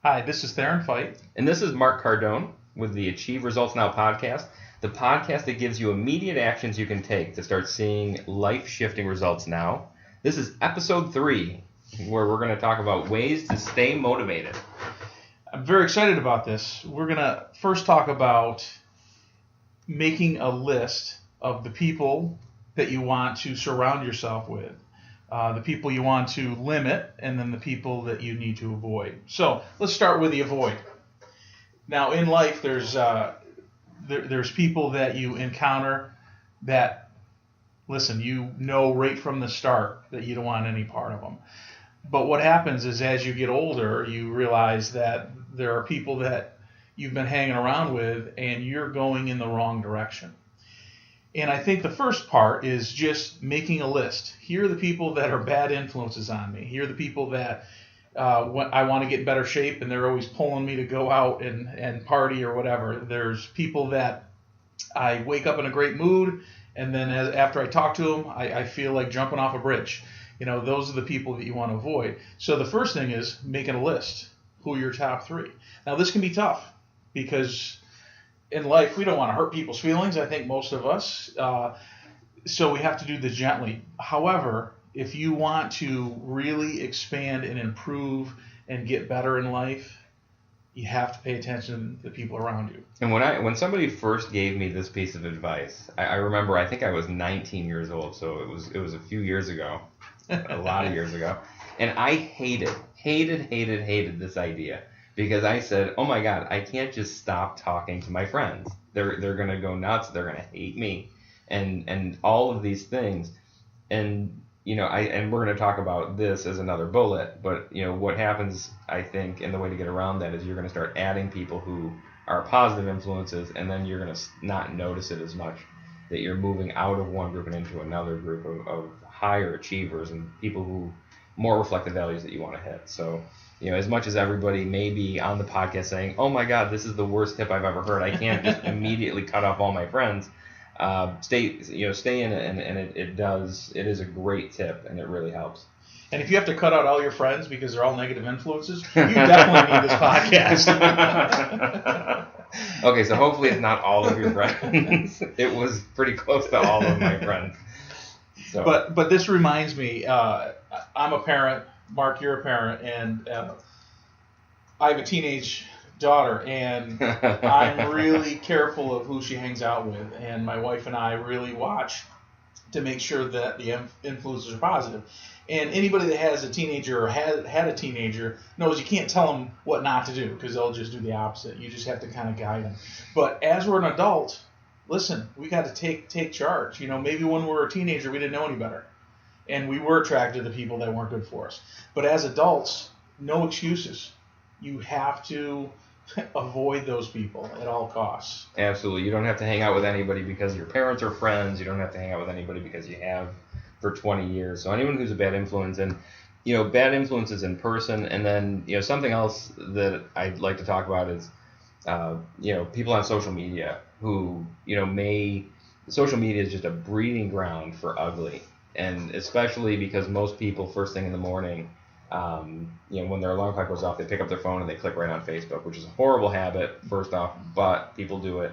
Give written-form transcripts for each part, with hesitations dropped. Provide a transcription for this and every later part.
Hi, this is Theron Fight. And this is Mark Cardone with the Achieve Results Now podcast, the podcast that gives you immediate actions you can take to start seeing life-shifting results now. This is episode 3, where we're going to talk about ways to stay motivated. I'm very excited about this. We're going to first talk about making a list of the people that you want to surround yourself with, the people you want to limit, and then the people that you need to avoid. So let's start with the avoid. Now, in life, there's people that you encounter that, listen, you know right from the start that you don't want any part of them. But what happens is as you get older, you realize that there are people that you've been hanging around with and you're going in the wrong direction. And I think the first part is just making a list. Here are the people that are bad influences on me. Here are the people that I want to get in better shape and they're always pulling me to go out and party or whatever. There's people that I wake up in a great mood and then after I talk to them, I feel like jumping off a bridge. You know, those are the people that you want to avoid. So the first thing is making a list. Who are your top 3? Now, this can be tough because in life, we don't want to hurt people's feelings, I think most of us. So we have to do this gently. However, if you want to really expand and improve and get better in life, you have to pay attention to the people around you. And when somebody first gave me this piece of advice, I remember I think I was 19 years old, so it was a few years ago, a lot of years ago, and I hated this idea because I said, oh my God, I can't just stop talking to my friends. They're gonna go nuts. They're gonna hate me, and all of these things, and you know, and we're going to talk about this as another bullet, but you know what happens, I think, and the way to get around that is you're going to start adding people who are positive influences, and then you're going to not notice it as much, that you're moving out of one group and into another group of higher achievers and people who more reflect the values that you want to hit. So, you know, as much as everybody may be on the podcast saying, oh my God, this is the worst tip I've ever heard, I can't just immediately cut off all my friends. Stay in it, and it is a great tip, and it really helps. And if you have to cut out all your friends because they're all negative influences, you definitely need this podcast. Okay, so hopefully it's not all of your friends. It was pretty close to all of my friends. So. But this reminds me, I'm a parent, Mark, you're a parent, and I have a teenage daughter, and I'm really careful of who she hangs out with, and my wife and I really watch to make sure that the influences are positive. And anybody that has a teenager or had a teenager knows you can't tell them what not to do because they'll just do the opposite. You just have to kind of guide them. But as we're an adult, listen, we got to take charge. You know, maybe when we were a teenager we didn't know any better, and we were attracted to people that weren't good for us. But as adults, no excuses. You have to avoid those people at all costs. Absolutely. You don't have to hang out with anybody because your parents are friends. You don't have to hang out with anybody because you have for 20 years. So anyone who's a bad influence, and you know, bad influences in person, and then you know something else that I'd like to talk about is you know, people on social media who, you know, social media is just a breeding ground for ugly, and especially because most people first thing in the morning, you know, when their alarm clock goes off, they pick up their phone and they click right on Facebook, which is a horrible habit, first off, but people do it.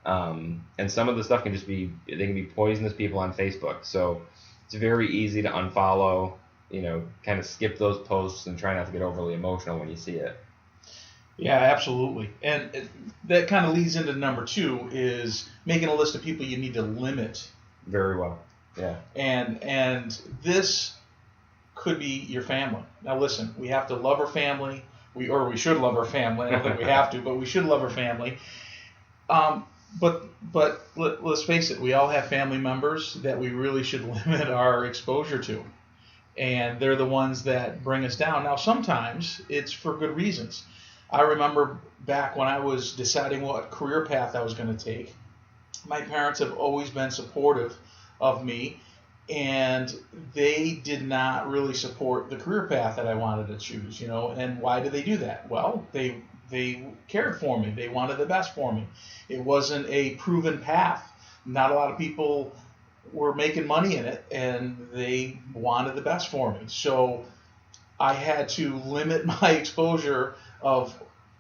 And some of the stuff can be poisonous people on Facebook. So it's very easy to unfollow, you know, kind of skip those posts and try not to get overly emotional when you see it. Yeah, absolutely. And that kind of leads into number 2 is making a list of people you need to limit. Very well. Yeah. And this could be your family. Now listen, we have to love our family. We should love our family. I don't think we have to, but we should love our family. But let's face it, we all have family members that we really should limit our exposure to. And they're the ones that bring us down. Now sometimes it's for good reasons. I remember back when I was deciding what career path I was going to take, my parents have always been supportive of me, and they did not really support the career path that I wanted to choose, you know. And why did they do that? Well, they cared for me. They wanted the best for me. It wasn't a proven path. Not a lot of people were making money in it, and they wanted the best for me. So I had to limit my exposure of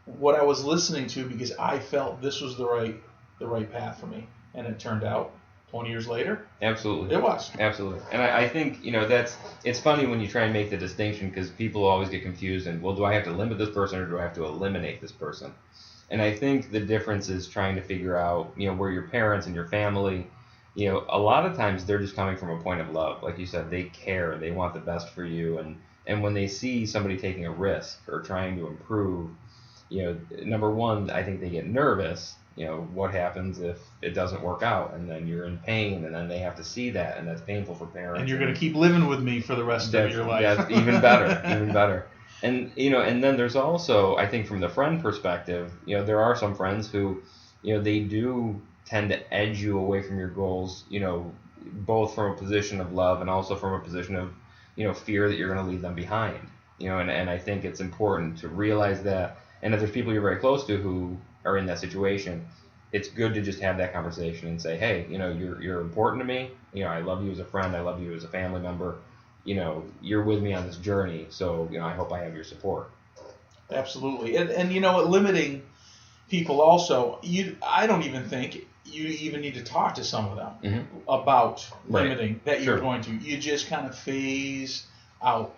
what I was listening to because I felt this was the right path for me, and it turned out 20 years later. Absolutely. It was. Absolutely. And I think, it's funny when you try and make the distinction because people always get confused and, well, do I have to limit this person or do I have to eliminate this person? And I think the difference is trying to figure out, where your parents and your family, a lot of times they're just coming from a point of love. Like you said, they care, they want the best for you. And when they see somebody taking a risk or trying to improve, number one, I think they get nervous. What happens if it doesn't work out, and then you're in pain, and then they have to see that, and that's painful for parents. And you're going to keep living with me for the rest of your life. That's even better, even better. And and then there's also, I think, from the friend perspective, there are some friends who, they do tend to edge you away from your goals, both from a position of love and also from a position of, fear that you're going to leave them behind. And I think it's important to realize that. And if there's people you're very close to who are in that situation, it's good to just have that conversation and say, hey, you're important to me. I love you as a friend. I love you as a family member. You're with me on this journey. So, I hope I have your support. Absolutely. And limiting people also, I don't even think you even need to talk to some of them about limiting that you're going to. You just kind of phase out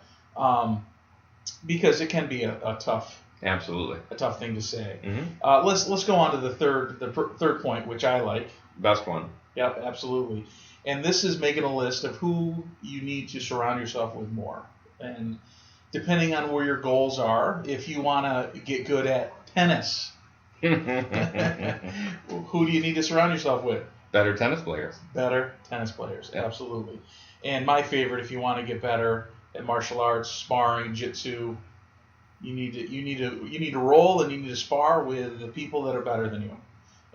because it can be a tough. Absolutely. A tough thing to say. Let's go on to the third point, which I like. Best one. Yep, absolutely. And this is making a list of who you need to surround yourself with more. And depending on where your goals are, if you want to get good at tennis, who do you need to surround yourself with? Better tennis players. Better tennis players, yep. Absolutely. And my favorite, if you want to get better at martial arts, sparring, jiu-jitsu, you need to roll and you need to spar with the people that are better than you.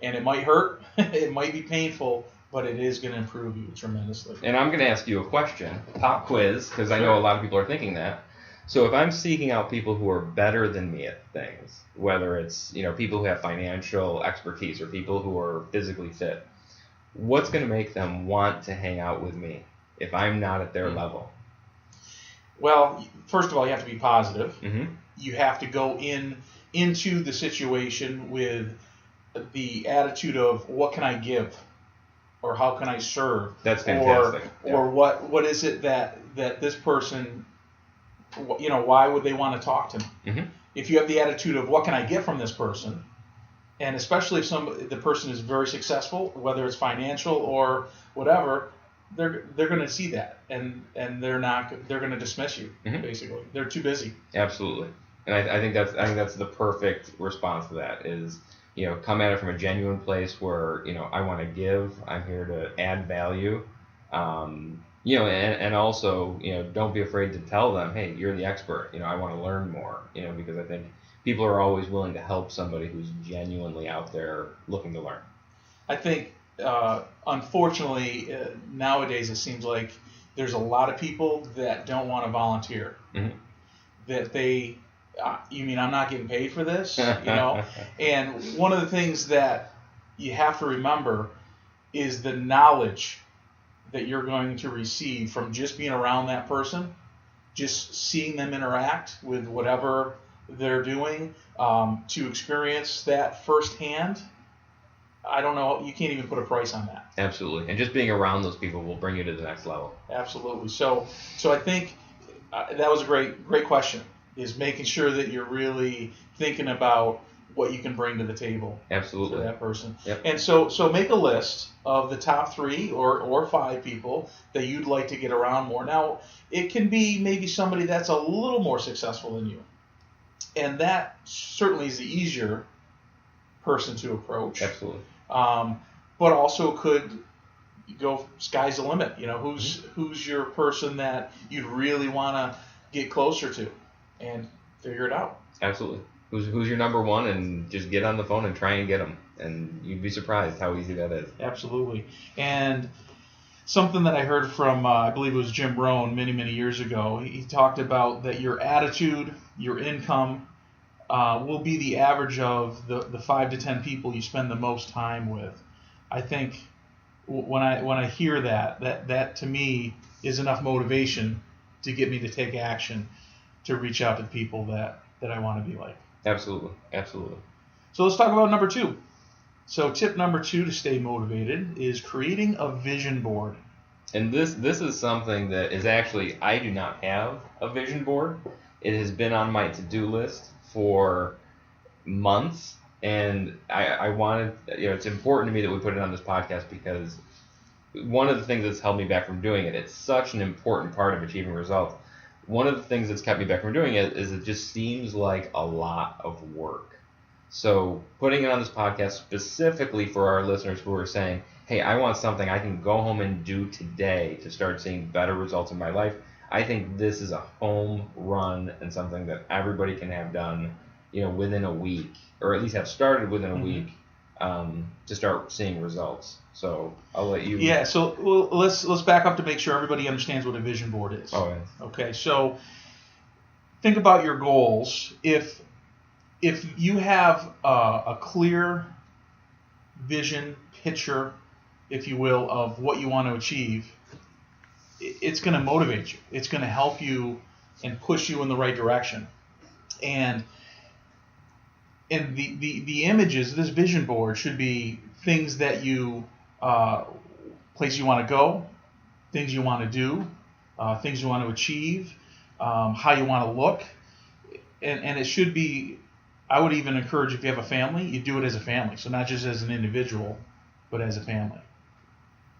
And it might hurt, it might be painful, but it is going to improve you tremendously. And I'm going to ask you a question, pop quiz, because I know a lot of people are thinking that. So if I'm seeking out people who are better than me at things, whether it's people who have financial expertise or people who are physically fit, what's going to make them want to hang out with me if I'm not at their level? Well, first of all, you have to be positive. Mm-hmm. You have to go into the situation with the attitude of what can I give, or how can I serve? That's fantastic. Or what is it that this person, why would they want to talk to me? Mm-hmm. If you have the attitude of what can I get from this person, and especially if the person is very successful, whether it's financial or whatever, they're going to see that, and they're going to dismiss you. Basically, they're too busy. Absolutely. And I think that's the perfect response to that is, come at it from a genuine place where, I want to give, I'm here to add value, and also, don't be afraid to tell them, hey, you're the expert, I want to learn more, because I think people are always willing to help somebody who's genuinely out there looking to learn. I think, unfortunately, nowadays it seems like there's a lot of people that don't want to volunteer, that they... you mean I'm not getting paid for this? And one of the things that you have to remember is the knowledge that you're going to receive from just being around that person, just seeing them interact with whatever they're doing, to experience that firsthand. I don't know. You can't even put a price on that. Absolutely. And just being around those people will bring you to the next level. Absolutely. So I think that was a great question. Is making sure that you're really thinking about what you can bring to the table. Absolutely. To that person. Yep. And so make a list of the top 3 or 5 people that you'd like to get around more. Now, it can be maybe somebody that's a little more successful than you. And that certainly is the easier person to approach. Absolutely. But also could go sky's the limit. Who's your person that you'd really want to get closer to? And figure it out. Absolutely. Who's your number one, and just get on the phone and try and get them, and you'd be surprised how easy that is. Absolutely. And something that I heard from, I believe it was Jim Rohn many years ago, he talked about that your attitude, your income, will be the average of the 5 to 10 people you spend the most time with. I think when I hear that to me is enough motivation to get me to take action, to reach out to people that I want to be like. Absolutely. Absolutely. So let's talk about number 2. So tip number 2 to stay motivated is creating a vision board. And this is something that is actually, I do not have a vision board. It has been on my to-do list for months, and I wanted, it's important to me that we put it on this podcast because one of the things that's held me back from doing it, it's such an important part of achieving results. One of the things that's kept me back from doing it is it just seems like a lot of work. So putting it on this podcast specifically for our listeners who are saying, hey, I want something I can go home and do today to start seeing better results in my life, I think this is a home run and something that everybody can have done, within a week, or at least have started within a week, to start seeing results. So I'll let you. Yeah. So let's back up to make sure everybody understands what a vision board is. Oh, yes. Okay. So think about your goals. If you have a clear vision picture, if you will, of what you want to achieve, it's going to motivate you. It's going to help you and push you in the right direction. And the images, this vision board should be things that you, places you want to go, things you want to do, things you want to achieve, how you want to look. And it should be, I would even encourage, if you have a family, you do it as a family. So not just as an individual, but as a family.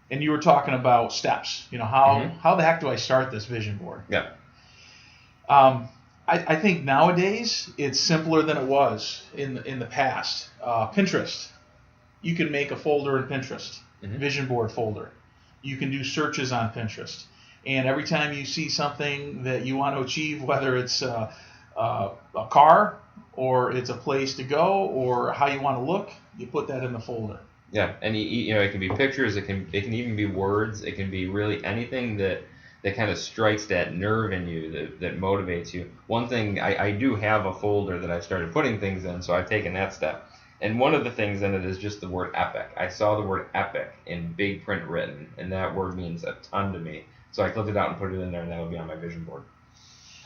And you were talking about steps. How the heck do I start this vision board? Yeah. I think nowadays it's simpler than it was in the past. Pinterest. You can make a folder in Pinterest, vision board folder. You can do searches on Pinterest. And every time you see something that you want to achieve, whether it's a car or it's a place to go or how you want to look, you put that in the folder. Yeah, and it can be pictures, it can even be words, it can be really anything that kind of strikes that nerve in you, that motivates you. One thing, I do have a folder that I've started putting things in, so I've taken that step. And one of the things in it is just the word epic. I saw the word epic in big print written, and that word means a ton to me. So I clipped it out and put it in there, and that'll be on my vision board.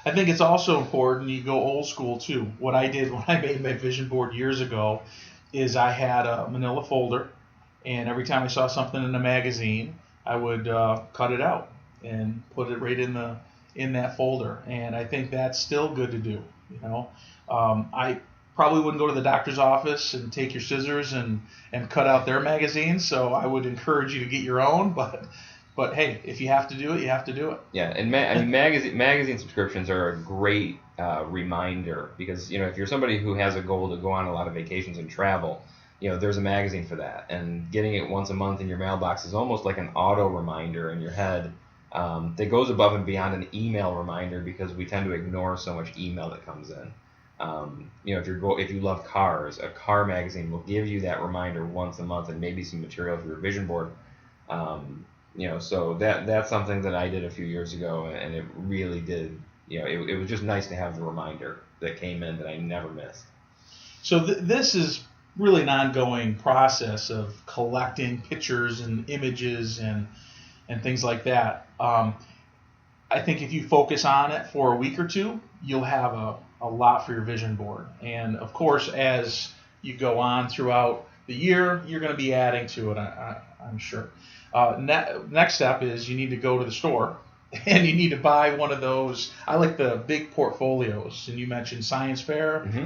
I think it's also important you go old school too. What I did when I made my vision board years ago is I had a manila folder, and every time I saw something in a magazine, I would cut it out and put it right in that folder. And I think that's still good to do. I probably wouldn't go to the doctor's office and take your scissors and cut out their magazines. So I would encourage you to get your own, but hey, if you have to do it, you have to do it. Yeah, and magazine subscriptions are a great reminder because if you're somebody who has a goal to go on a lot of vacations and travel, there's a magazine for that, and getting it once a month in your mailbox is almost like an auto reminder in your head that goes above and beyond an email reminder because we tend to ignore so much email that comes in. If you love cars, a car magazine will give you that reminder once a month and maybe some material for your vision board. So that's something that I did a few years ago, and it really did. It was just nice to have the reminder that came in that I never missed. So this is really an ongoing process of collecting pictures and images and things like that. I think if you focus on it for a week or two, you'll have a lot for your vision board. And of course, as you go on throughout the year, you're going to be adding to it, I'm sure. Next step is you need to go to the store and you need to buy one of those. I like the big portfolios, and you mentioned Science Fair. Mm-hmm.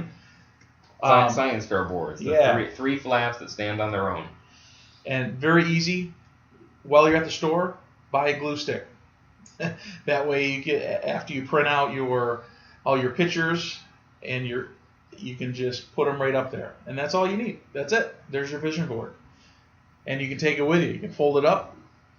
Science Fair boards. Three flaps that stand on their own. And very easy. While you're at the store, buy a glue stick. That way, you get after you print out all your pictures, and you can just put them right up there, and that's all you need. That's it. There's your vision board, and you can take it with you. You can fold it up.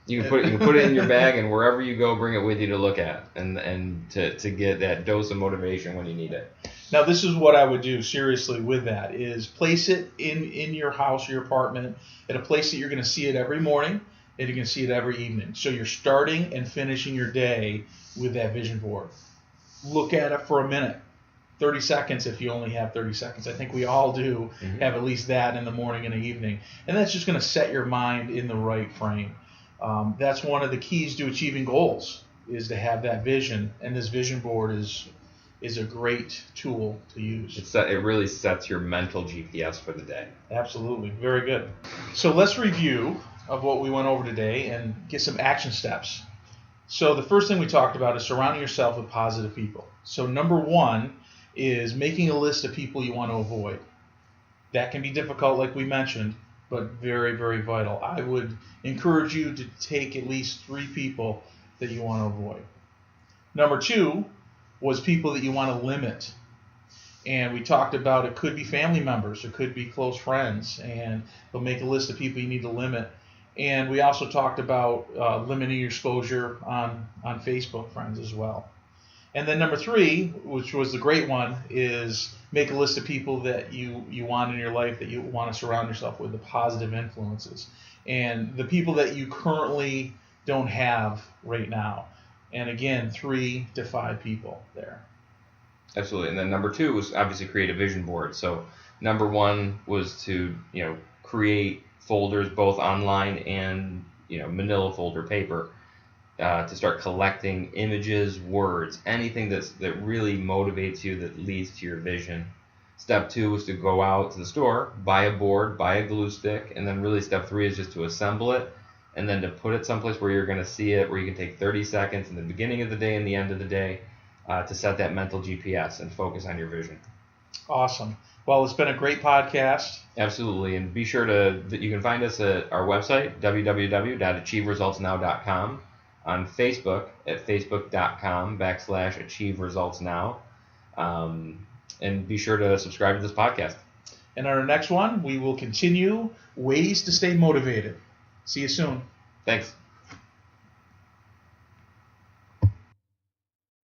You can put it in your bag, and wherever you go, bring it with you to look at, and to get that dose of motivation when you need it. Now, this is what I would do seriously with that, is place it in your house or your apartment at a place that you're going to see it every morning and you're going to see it every evening. So you're starting and finishing your day with that vision board. Look at it for a minute, 30 seconds if you only have 30 seconds. I think we all do have at least that in the morning and the evening. And that's just going to set your mind in the right frame. That's one of the keys to achieving goals, is to have that vision, and this vision board is is a great tool to use. It really sets your mental GPS for the day. Absolutely. Very good. So let's review of what we went over today and get some action steps. So the first thing we talked about is surrounding yourself with positive people. So number one is making a list of people you want to avoid. That can be difficult, like we mentioned, but very, very vital. I would encourage you to take at least 3 people that you want to avoid. Number 2 was people that you want to limit. And we talked about it could be family members, it could be close friends, and they'll make a list of people you need to limit. And we also talked about limiting your exposure on Facebook friends as well. And then number 3, which was the great one, is make a list of people that you want in your life, that you want to surround yourself with, the positive influences. And the people that you currently don't have right now. And again, 3 to 5 people there. Absolutely. And then number 2 was obviously create a vision board. So number 1 was to, create folders both online and, manila folder paper. To start collecting images, words, anything that really motivates you, that leads to your vision. Step 2 was to go out to the store, buy a board, buy a glue stick, and then really step 3 is just to assemble it and then to put it someplace where you're going to see it, where you can take 30 seconds in the beginning of the day and the end of the day to set that mental GPS and focus on your vision. Awesome. Well, it's been a great podcast. Absolutely. And be sure that you can find us at our website, www.achieveresultsnow.com. On Facebook at facebook.com/achieveresultsnow. And be sure to subscribe to this podcast. And on our next one, we will continue ways to stay motivated. See you soon. Thanks.